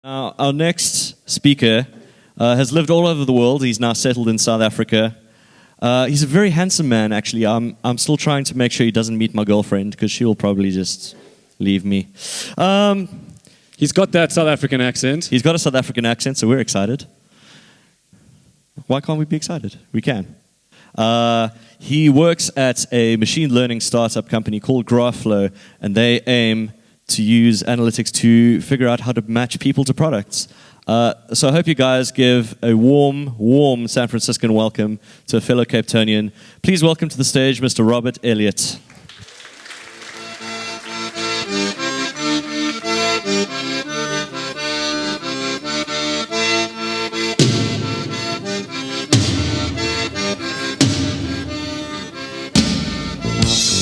Our next speaker has lived all over the world. He's now settled in South Africa. He's a very handsome man, actually. I'm still trying to make sure he doesn't meet my girlfriend because she will probably just leave me. He's got that South African accent. He's got a South African accent, so we're excited. Why can't we be excited? We can. He works at a machine learning startup company called GraphFlow, and they aim to use analytics to figure out how to match people to products. So I hope you guys give a warm San Franciscan welcome to a fellow Cape Townian. Please welcome to the stage Mr. Robert Elliot.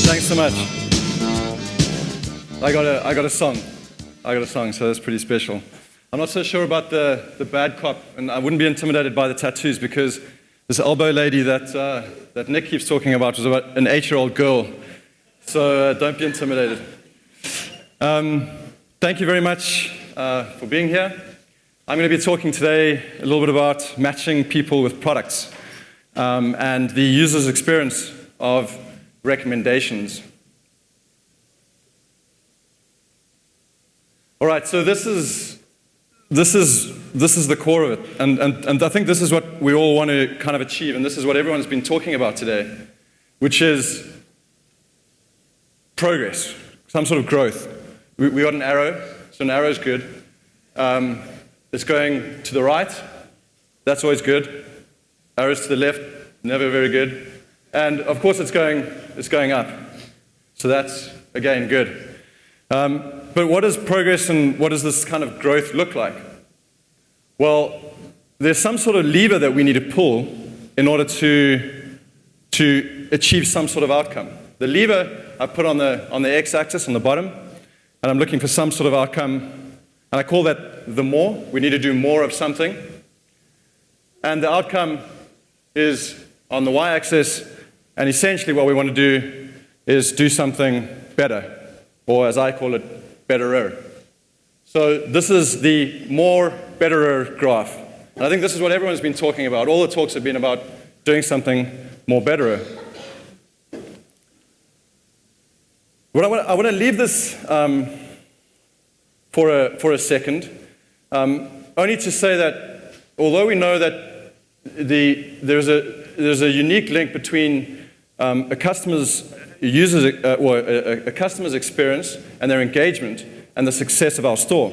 Thanks so much. I got a song, so that's pretty special. I'm not so sure about the bad cop, and I wouldn't be intimidated by the tattoos because this elbow lady that Nick keeps talking about was about an 8-year-old girl. So don't be intimidated. Thank you very much for being here. I'm going to be talking today a little bit about matching people with products and the user's experience of recommendations. All right, so this is the core of it, and I think this is what we all want to kind of achieve, and this is what everyone's been talking about today, which is progress, some sort of growth. We got an arrow, so an arrow is good. It's going to the right, that's always good. Arrows to the left, never very good. And of course it's going up, so that's again good. But what is progress and what does this kind of growth look like? Well, there's some sort of lever that we need to pull in order to achieve some sort of outcome. The lever I put on the x-axis on the bottom, and I'm looking for some sort of outcome, and I call that the more. We need to do more of something. And the outcome is on the y-axis, and essentially what we want to do is do something better, or as I call it, betterer. So this is the more betterer graph. And I think this is what everyone's been talking about. All the talks have been about doing something more betterer. I want to leave this for a second, only to say that although we know that there's a unique link between a customer's experience and their engagement and the success of our store.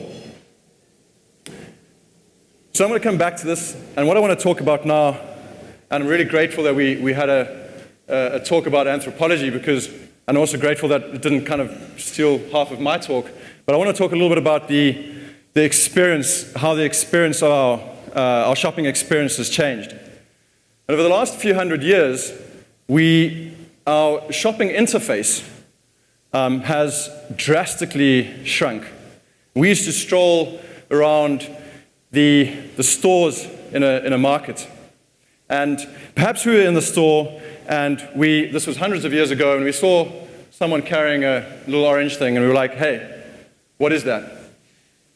So I'm going to come back to this, and what I want to talk about now, and I'm really grateful that we had a talk about anthropology, because I'm also grateful that it didn't kind of steal half of my talk, but I want to talk a little bit about the experience, how the experience of our shopping experience has changed. And over the last few hundred years, our shopping interface has drastically shrunk. We used to stroll around the stores in a market, and perhaps we were in the store, and this was hundreds of years ago, and we saw someone carrying a little orange thing, and we were like, "Hey, what is that?" And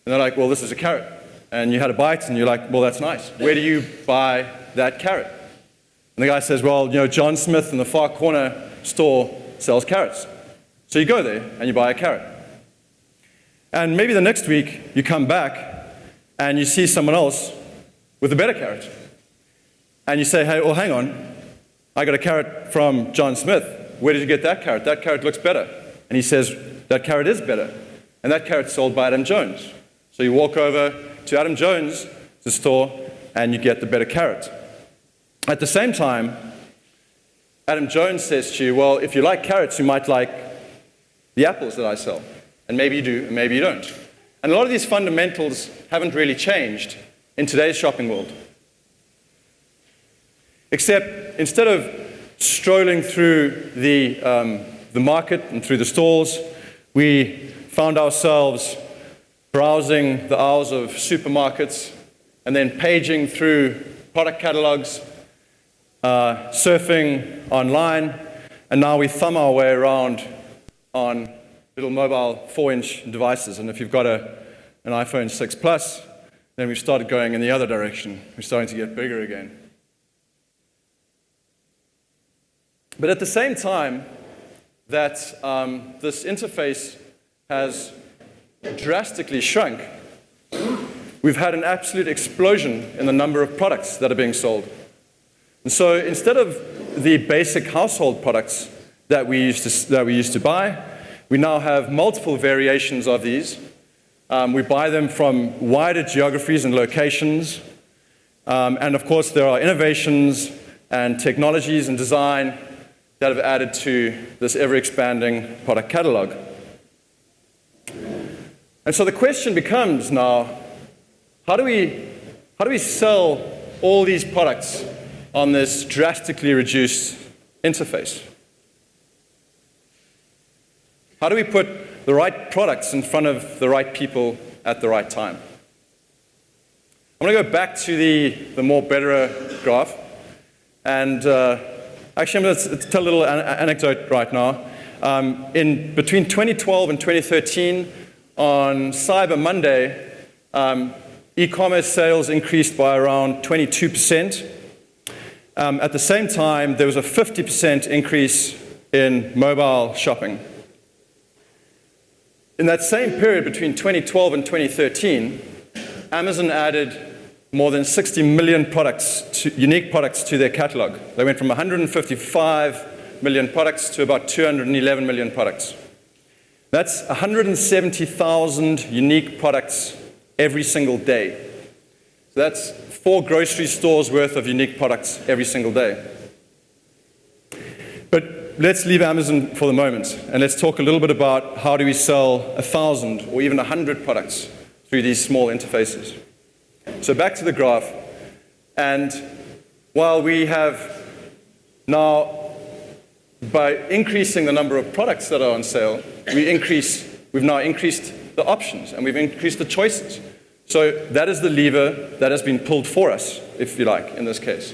they're like, "Well, this is a carrot." And you had a bite, and you're like, "Well, that's nice. Where do you buy that carrot?" And the guy says, "Well, John Smith in the far corner store sells carrots." So you go there and you buy a carrot. And maybe the next week you come back and you see someone else with a better carrot. And you say, "Hey, well, hang on. I got a carrot from John Smith. Where did you get that carrot? That carrot looks better." And he says, "That carrot is better. And that carrot's sold by Adam Jones." So you walk over to Adam Jones' store and you get the better carrot. At the same time, Adam Jones says to you, "Well, if you like carrots, you might like the apples that I sell." And maybe you do, and maybe you don't. And a lot of these fundamentals haven't really changed in today's shopping world. Except instead of strolling through the market and through the stalls, we found ourselves browsing the aisles of supermarkets and then paging through product catalogs, surfing online, and now we thumb our way around on little mobile 4-inch devices. And if you've got an iPhone 6 Plus, then we've started going in the other direction. We're starting to get bigger again. But at the same time that this interface has drastically shrunk, we've had an absolute explosion in the number of products that are being sold. And so instead of the basic household products that we used to buy, we now have multiple variations of these. We buy them from wider geographies and locations. And of course, there are innovations and technologies and design that have added to this ever-expanding product catalog. And so the question becomes now, how do we sell all these products on this drastically reduced interface? How do we put the right products in front of the right people at the right time? I'm going to go back to the more better graph. And actually, I'm going to tell a little anecdote right now. Between 2012 and 2013, on Cyber Monday, e-commerce sales increased by around 22%. At the same time, there was a 50% increase in mobile shopping. In that same period between 2012 and 2013, Amazon added more than 60 million unique products to their catalog. They went from 155 million products to about 211 million products. That's 170,000 unique products every single day. So that's 4 grocery stores worth of unique products every single day. But let's leave Amazon for the moment, and let's talk a little bit about how do we sell 1,000 or even 100 products through these small interfaces. So back to the graph, and while we have now, by increasing the number of products that are on sale, we've now increased the options, and we've increased the choices. So that is the lever that has been pulled for us, if you like, in this case.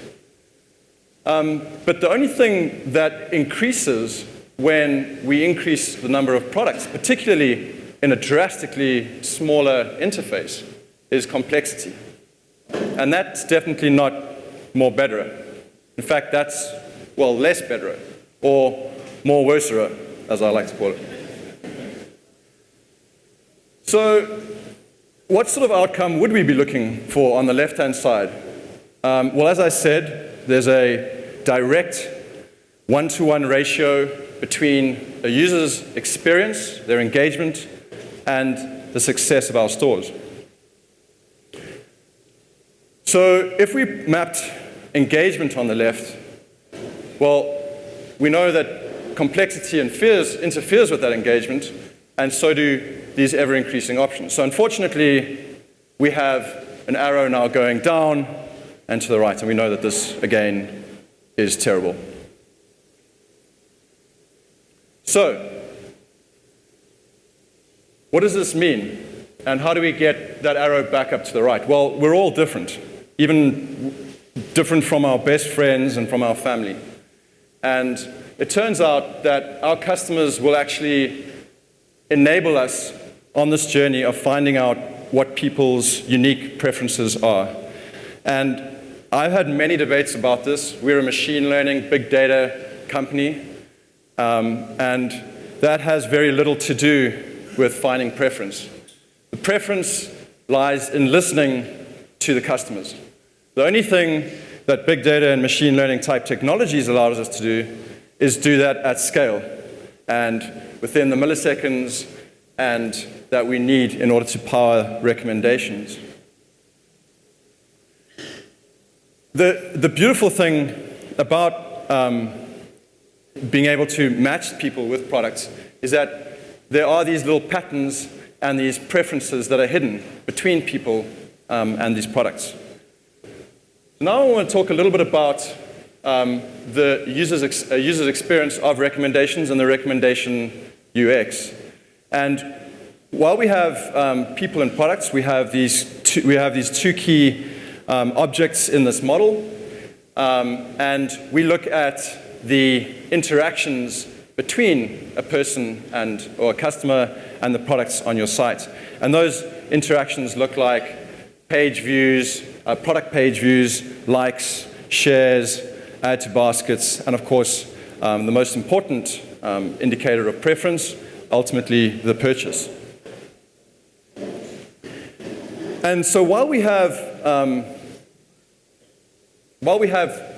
But the only thing that increases when we increase the number of products, particularly in a drastically smaller interface, is complexity. And that's definitely not more better. In fact, that's, well, less better, or more worser, as I like to call it. So what sort of outcome would we be looking for on the left-hand side? Well, as I said, there's a direct one-to-one ratio between a user's experience, their engagement, and the success of our stores. So if we mapped engagement on the left, well, we know that complexity interferes with that engagement, and so do these ever-increasing options. So unfortunately, we have an arrow now going down and to the right, and we know that this, again, is terrible. So, what does this mean? And how do we get that arrow back up to the right? Well, we're all different, even different from our best friends and from our family. And it turns out that our customers will actually enable us on this journey of finding out what people's unique preferences are. And I've had many debates about this. We're a machine learning, big data company, and that has very little to do with finding preference. The preference lies in listening to the customers. The only thing that big data and machine learning type technologies allows us to do is do that at scale and within the milliseconds and that we need in order to power recommendations. The beautiful thing about being able to match people with products is that there are these little patterns and these preferences that are hidden between people and these products. Now I want to talk a little bit about the user's experience of recommendations and the recommendation UX. And while we have people and products, we have these two key objects in this model, and we look at the interactions between a person or a customer and the products on your site. And those interactions look like page views, product page views, likes, shares, add to baskets, and of course, the most important indicator of preference, ultimately the purchase. And so while we have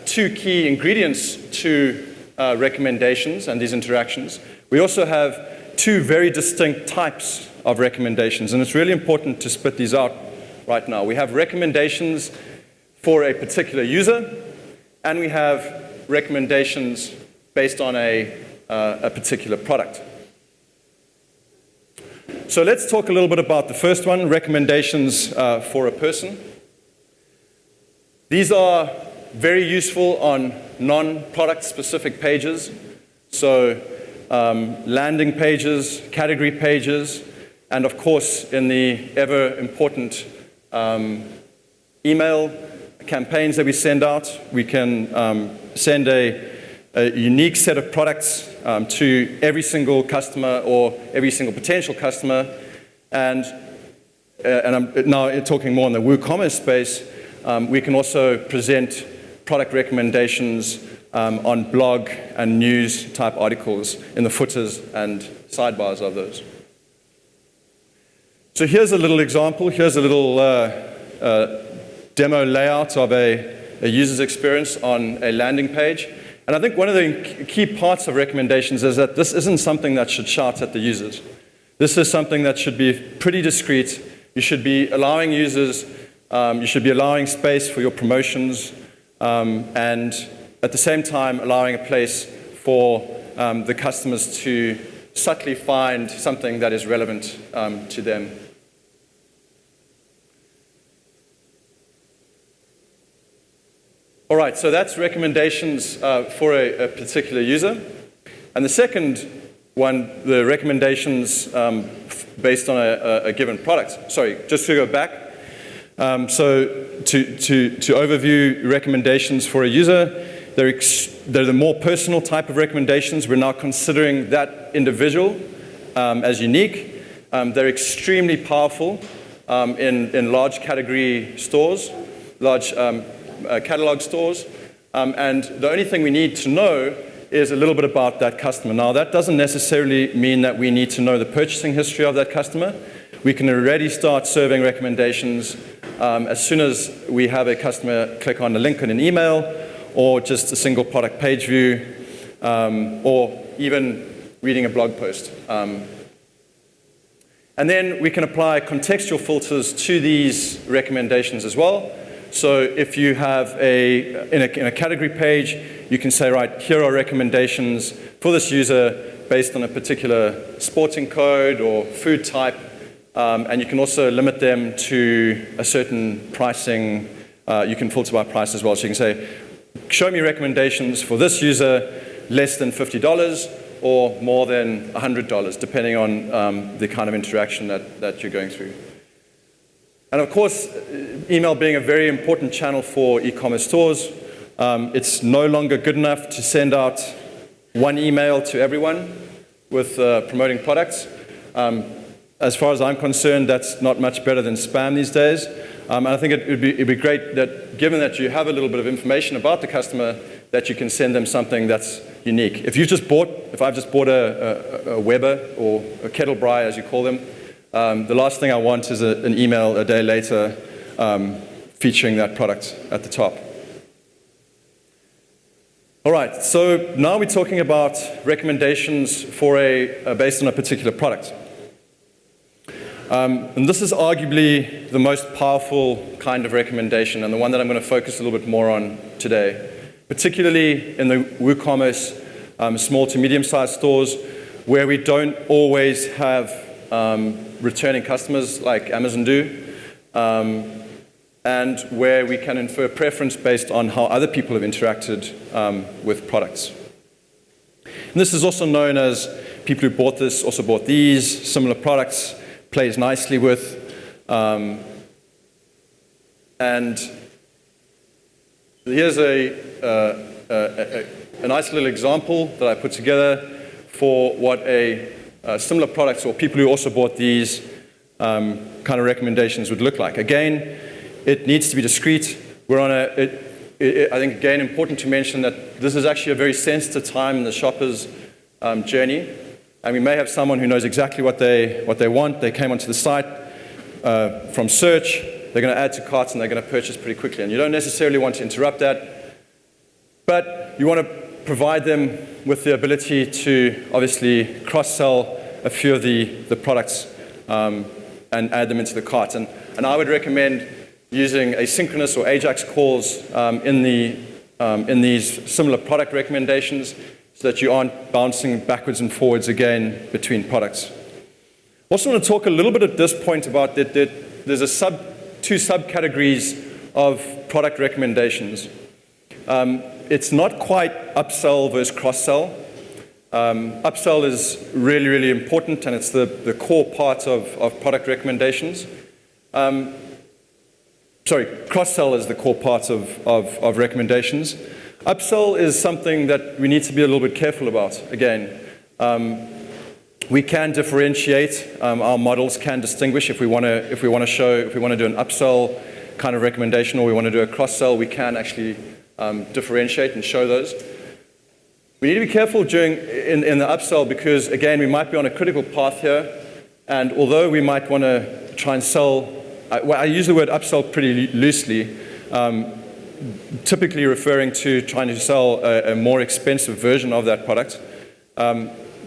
two key ingredients to recommendations and these interactions, we also have two very distinct types of recommendations, and it's really important to split these out right now. We have recommendations for a particular user, and we have recommendations based on a particular product. So let's talk a little bit about the first one, recommendations for a person. These are very useful on non-product specific pages. So landing pages, category pages, and of course in the ever important email campaigns that we send out, we can send a unique set of products to every single customer or every single potential customer. And I'm now talking more in the WooCommerce space, we can also present product recommendations on blog and news type articles in the footers and sidebars of those. So here's a little example. Here's a little demo layout of a user's experience on a landing page. And I think one of the key parts of recommendations is that this isn't something that should shout at the users. This is something that should be pretty discreet. You should be allowing users, you should be allowing space for your promotions, and at the same time allowing a place for the customers to subtly find something that is relevant to them. All right, so that's recommendations for a particular user. And the second one, the recommendations based on a given product. Sorry, just to go back. So to overview recommendations for a user, they're the more personal type of recommendations. We're now considering that individual as unique. They're extremely powerful in large category stores, large catalog stores, and the only thing we need to know is a little bit about that customer. Now, that doesn't necessarily mean that we need to know the purchasing history of that customer. We can already start serving recommendations as soon as we have a customer click on a link in an email, or just a single product page view, or even reading a blog post. And then we can apply contextual filters to these recommendations as well. So if you have in a category page, you can say, right, here are recommendations for this user based on a particular sporting code or food type, and you can also limit them to a certain pricing. You can filter by price as well. So you can say, show me recommendations for this user less than $50 or more than $100, depending on the kind of interaction that you're going through. And of course, email being a very important channel for e-commerce stores, it's no longer good enough to send out one email to everyone with promoting products. As far as I'm concerned, that's not much better than spam these days. And I think it'd be great that, given that you have a little bit of information about the customer, that you can send them something that's unique. If I've just bought a Weber or a Kettlebry, as you call them, the last thing I want is an email a day later featuring that product at the top. All right, so now we're talking about recommendations for based on a particular product. And this is arguably the most powerful kind of recommendation, and the one that I'm going to focus a little bit more on today, particularly in the WooCommerce small to medium-sized stores, where we don't always have returning customers like Amazon do, and where we can infer preference based on how other people have interacted with products. And this is also known as people who bought this also bought these, similar products, plays nicely with. And here's a nice little example that I put together for what a similar products or people who also bought these kind of recommendations would look like. Again, it needs to be discreet. We're on I think, again, important to mention that this is actually a very sensitive time in the shopper's journey. And we may have someone who knows exactly what they want. They came onto the site from search. They're going to add to carts, and they're going to purchase pretty quickly. And you don't necessarily want to interrupt that. But you want to provide them with the ability to obviously cross-sell a few of the products and add them into the cart. And I would recommend using asynchronous or AJAX calls in these similar product recommendations so that you aren't bouncing backwards and forwards again between products. Also want to talk a little bit at this point about that there's two subcategories of product recommendations. It's not quite upsell versus cross-sell. Upsell is really, really important, and it's the core part of product recommendations. Cross-sell is the core part of recommendations. Upsell is something that we need to be a little bit careful about. Again, we can differentiate. Our models can distinguish if we want to do an upsell kind of recommendation, or we want to do a cross-sell. We can actually differentiate and show those. We need to be careful in the upsell because, again, we might be on a critical path here, and although we might want to try and sell, I use the word upsell pretty loosely, typically referring to trying to sell a more expensive version of that product,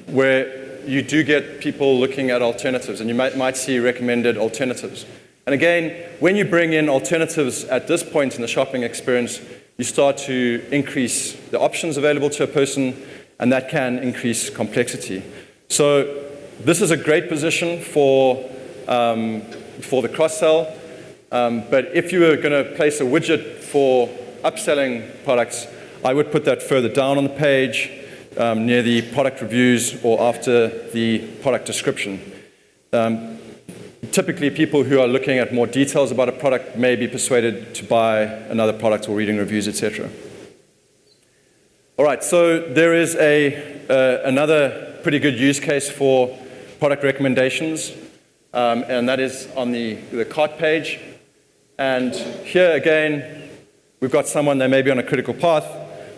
where you do get people looking at alternatives, and you might see recommended alternatives. And again, when you bring in alternatives at this point in the shopping experience, you start to increase the options available to a person, and that can increase complexity. So this is a great position for the cross-sell, but if you were going to place a widget for upselling products, I would put that further down on the page, near the product reviews or after the product description. Typically, people who are looking at more details about a product may be persuaded to buy another product or reading reviews, etc. All right, so there is another pretty good use case for product recommendations, and that is on the cart page. And here again, we've got someone that may be on a critical path,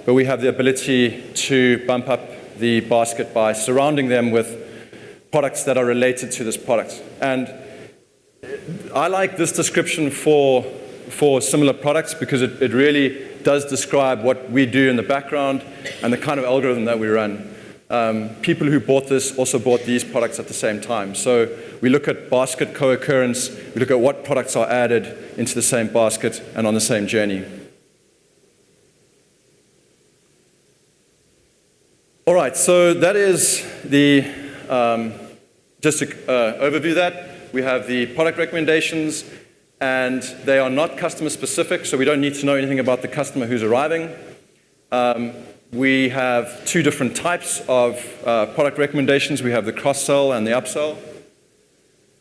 but we have the ability to bump up the basket by surrounding them with products that are related to this product. And I like this description for similar products because it really does describe what we do in the background and the kind of algorithm that we run. People who bought this also bought these products at the same time. So we look at basket co-occurrence, we look at what products are added into the same basket and on the same journey. All right, so that is just to overview that. We have the product recommendations, and they are not customer specific, so we don't need to know anything about the customer who's arriving. We have two different types of product recommendations. We have the cross-sell and the upsell.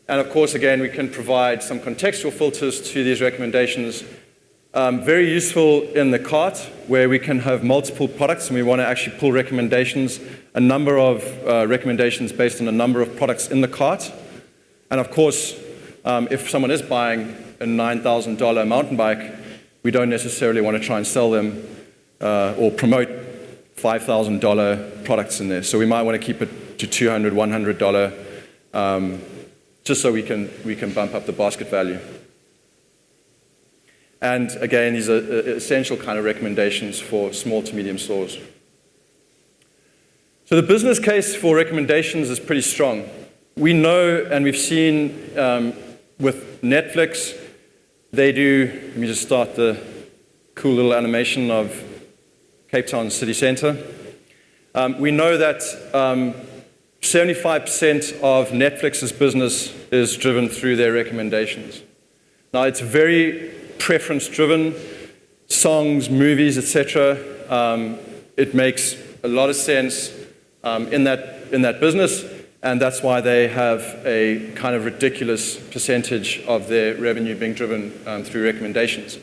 And of course, again, we can provide some contextual filters to these recommendations. Very useful in the cart, where we can have multiple products, and we want to actually pull recommendations, a number of recommendations based on a number of products in the cart. And of course, if someone is buying a $9,000 mountain bike, we don't necessarily want to try and sell them or promote $5,000 products in there. So we might want to keep it to $200, $100, just so we can bump up the basket value. And again, these are essential kind of recommendations for small to medium stores. So the business case for recommendations is pretty strong. We know, and we've seen with Netflix, they do, let me just start the cool little animation of Cape Town city centre. We know that 75% of Netflix's business is driven through their recommendations. Now, it's very preference-driven, songs, movies, etc. It makes a lot of sense in that business, and that's why they have a kind of ridiculous percentage of their revenue being driven through recommendations.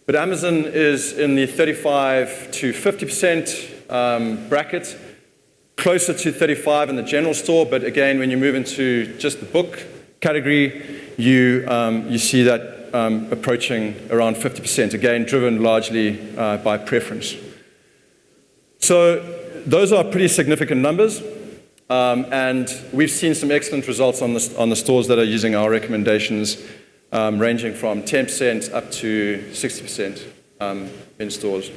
But Amazon is in the 35 to 50% bracket, closer to 35 in the general store, but again, when you move into just the book category, you see that approaching around 50%, again, driven largely by preference. So those are pretty significant numbers, and we've seen some excellent results on the stores that are using our recommendations, ranging from 10% up to 60% in stores.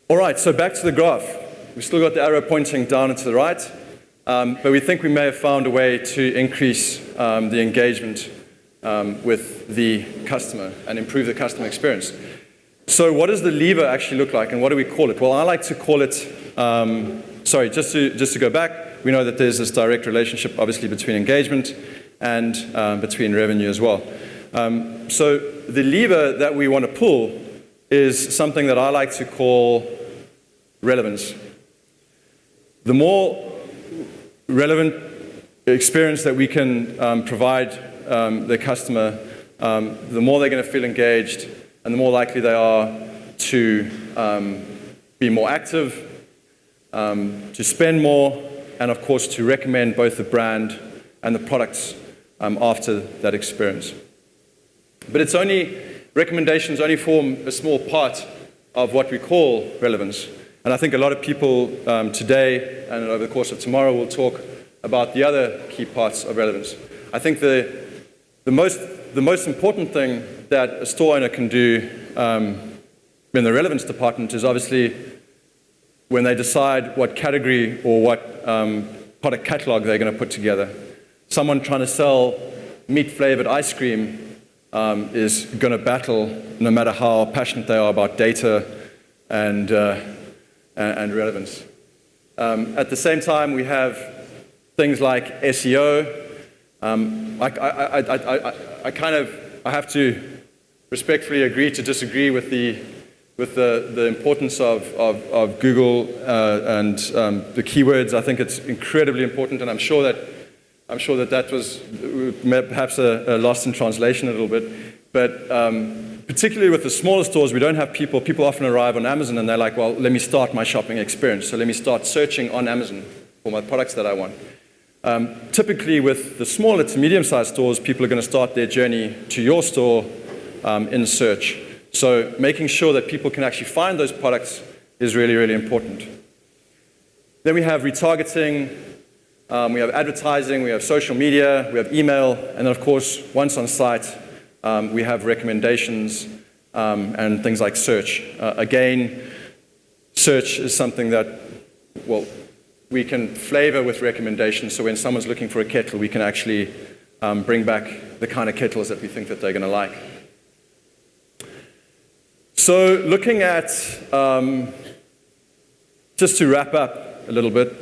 All right, so back to the graph. We've still got the arrow pointing down and to the right, but we think we may have found a way to increase the engagement with the customer and improve the customer experience. So what does the lever actually look like, and what do we call it? Well, I like to call it, just to go back, we know that there's this direct relationship, obviously, between engagement and between revenue as well. So the lever that we want to pull is something that I like to call relevance. The more relevant experience that we can provide the customer, the more they're going to feel engaged, and the more likely they are to be more active, to spend more, and of course to recommend both the brand and the products after that experience. But recommendations only form a small part of what we call relevance. And I think a lot of people today and over the course of tomorrow will talk about the other key parts of relevance. I think the most important thing that a store owner can do in the relevance department is obviously when they decide what category or what product catalog they're going to put together. Someone trying to sell meat-flavored ice cream is going to battle, no matter how passionate they are about data and relevance. At the same time, we have things like SEO. I have to respectfully agree to disagree with the importance of Google and the keywords. I think it's incredibly important, and I'm sure that was perhaps a lost in translation a little bit. But particularly with the smaller stores, we don't have people. People often arrive on Amazon and they're like, well, let me start my shopping experience. So let me start searching on Amazon for my products that I want. Typically with the smaller to medium-sized stores, people are going to start their journey to your store in search. So making sure that people can actually find those products is really, really important. Then we have retargeting, we have advertising, we have social media, we have email, and then of course, once on site, we have recommendations and things like search. Again, search is something that, well, we can flavor with recommendations, so when someone's looking for a kettle, we can actually bring back the kind of kettles that we think that they're going to like. So looking at, just to wrap up a little bit,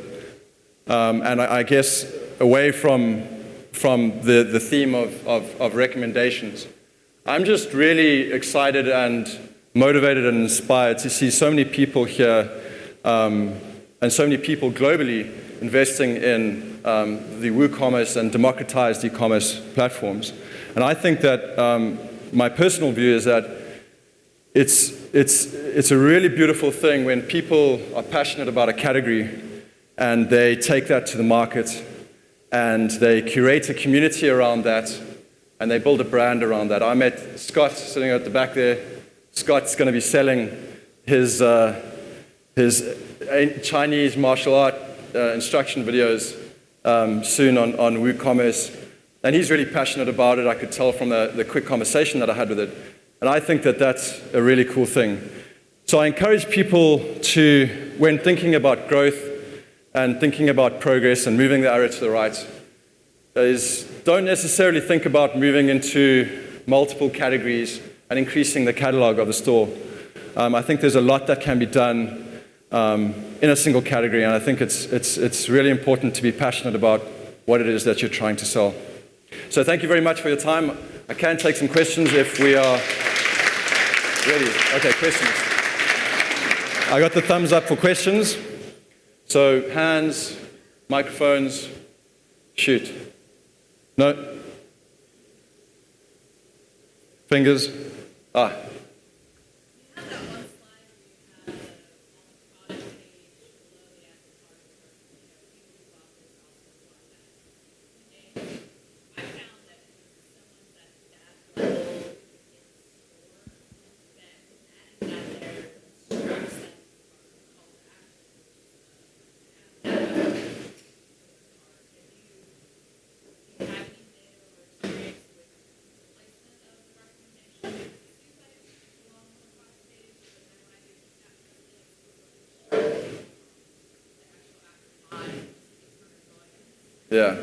and I guess away from the theme of recommendations, I'm just really excited and motivated and inspired to see so many people here and so many people globally investing in the WooCommerce and democratized e-commerce platforms. And I think that my personal view is that it's a really beautiful thing when people are passionate about a category and they take that to the market and they curate a community around that and they build a brand around that. I met Scott sitting at the back there. Scott's going to be selling his Chinese martial art instruction videos soon on WooCommerce. And he's really passionate about it. I could tell from the quick conversation that I had with it. And I think that that's a really cool thing. So I encourage people to, when thinking about growth and thinking about progress and moving the arrow to the right, is don't necessarily think about moving into multiple categories and increasing the catalog of the store. I think there's a lot that can be done in a single category, and I think it's really important to be passionate about what it is that you're trying to sell. So thank you very much for your time. I can take some questions if we are ready. Okay, questions. I got the thumbs up for questions. So hands, microphones, shoot. No? Fingers? Ah. Yeah.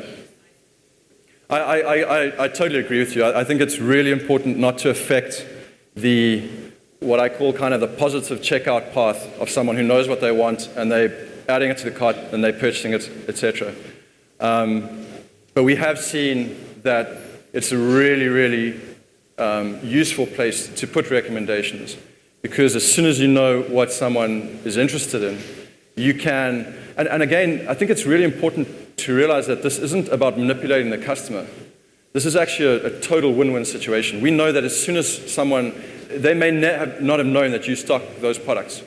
I totally agree with you. I think it's really important not to affect what I call kind of the positive checkout path of someone who knows what they want and they're adding it to the cart and they're purchasing it, etc. But we have seen that it's a really, really useful place to put recommendations, because as soon as you know what someone is interested in, you can, and again, I think it's really important to realize that this isn't about manipulating the customer. This is actually a total win-win situation. We know that as soon as someone, they may not have known that you stock those products.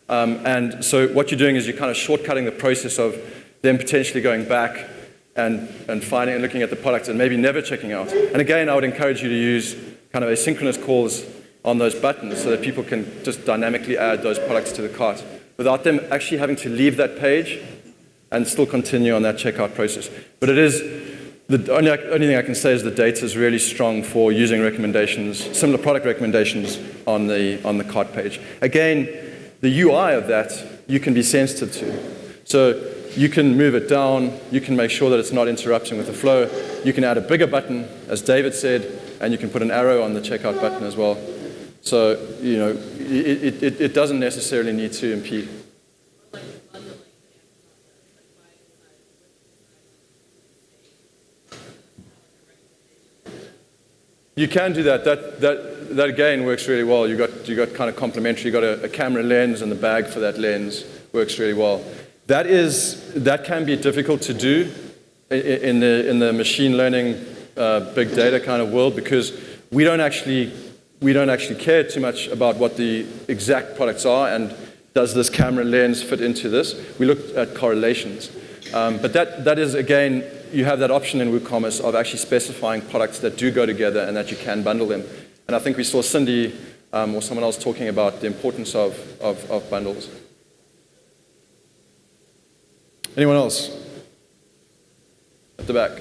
And so what you're doing is you're kind of shortcutting the process of them potentially going back and finding and looking at the product and maybe never checking out. And again, I would encourage you to use kind of asynchronous calls on those buttons so that people can just dynamically add those products to the cart without them actually having to leave that page and still continue on that checkout process. But it is, the only thing I can say is the data is really strong for using recommendations, similar product recommendations on the cart page. Again, the UI of that you can be sensitive to. So you can move it down, you can make sure that it's not interrupting with the flow, you can add a bigger button, as David said, and you can put an arrow on the checkout button as well. So, you know, it doesn't necessarily need to impede. You can do that. That again works really well. You got kind of complementary. You got a camera lens, and the bag for that lens works really well. That can be difficult to do in the machine learning big data kind of world, because we don't actually care too much about what the exact products are and does this camera lens fit into this. We look at correlations, but that is, again, you have that option in WooCommerce of actually specifying products that do go together and that you can bundle them. And I think we saw Cindy or someone else talking about the importance of bundles. Anyone else? At the back.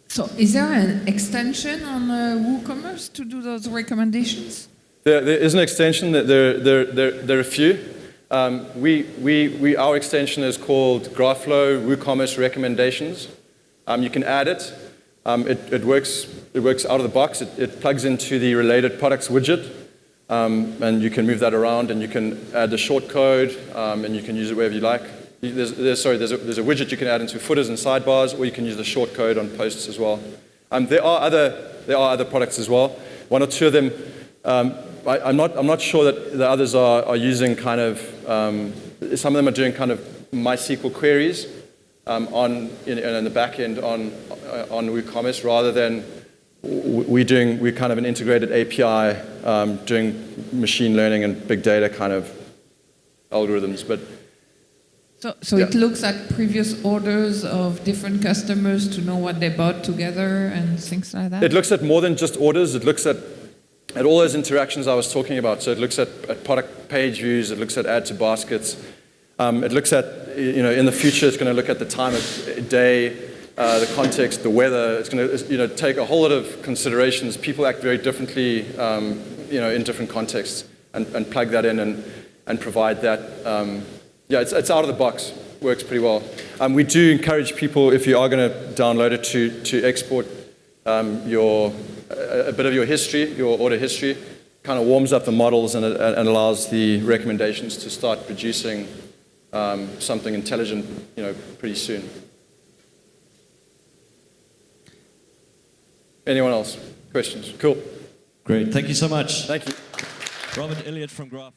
So is there an extension on WooCommerce to do those recommendations? There is an extension. There are a few. Our extension is called GraphFlow WooCommerce Recommendations. You can add it. It works out of the box. It plugs into the related products widget, and you can move that around, and you can add the short code, and you can use it wherever you like. There's a widget you can add into footers and sidebars, or you can use the short code on posts as well. There are other products as well. One or two of them. I'm not sure that the others are using kind of. Some of them are doing kind of MySQL queries in the back end on WooCommerce, rather than we're kind of an integrated API doing machine learning and big data kind of algorithms, but. So yeah. It looks at previous orders of different customers to know what they bought together and things like that? It looks at more than just orders. It looks at all those interactions I was talking about. So it looks at product page views. It looks at add to baskets. It looks at, in the future, it's going to look at the time of day, the context, the weather. It's going to, take a whole lot of considerations. People act very differently, in different contexts, and plug that in and provide that. It's out of the box. Works pretty well. We do encourage people, if you are going to download it, to export a bit of your history, your order history. Kind of warms up the models and allows the recommendations to start producing something intelligent, pretty soon. Anyone else? Questions? Cool. Great. Thank you so much. Thank you. Robert Elliot from GraphFlow.